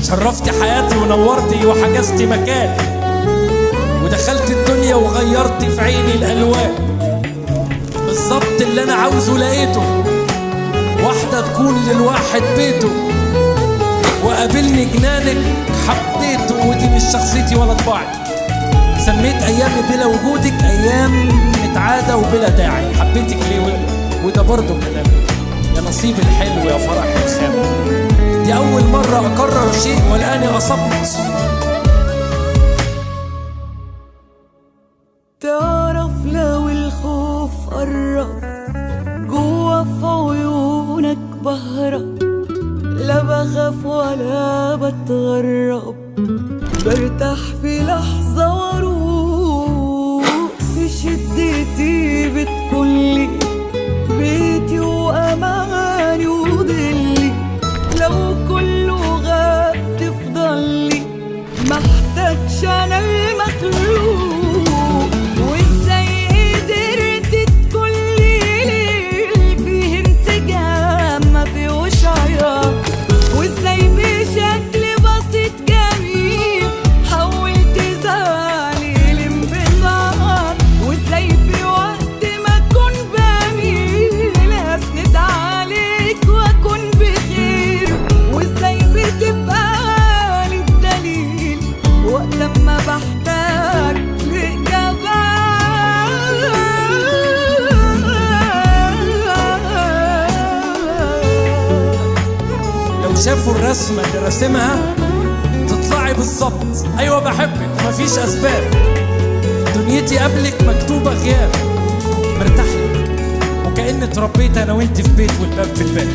شرفتي حياتي ونورتي وحجزتي مكان، ودخلت الدنيا وغيرتي في عيني الألوان. بالظبط اللي أنا عاوزه لقيته، واحدة تكون للواحد بيته، وقابلني جنانك حبيته. ودي مش شخصيتي ولا طباعي، سميت أيامي بلا وجودك أيام متعادة وبلا داعي. حبيتك ليه وده برضه كلام، يا نصيب الحلو يا فرح الخام. دي أول مرة أكرر شيء والآن أصبت. تعرف لو الخوف قرب جوا في عيونك بهرب، لا بخاف ولا بتغرب، برتاح في لحظة واروح. في شدتي بتكونلي بيتي وأماني وضلي، لو كله غاب تفضلي، محتاجش أنا المخلوق. وإزاي قدرت تكونلي ليل فيه انسجام ما فيهوش عياط، وإزاي بشكل بسيط جميل حولت زعلي لانبساط، وإزاي في وقت ما أكون بميل أسند عليك وأكون بخير، وإزاي بتبقى لي الدليل وقت ما بحتاج لإجابة. لو شافوا الرسمة اللي راسمها تطلعي بالظبط. أيوة بحبك ومفيش أسباب، دنيتي قبلك مكتوبة غياب. مرتاح لك وكأن اتربيت أنا وإنت في بيت والباب في الباب.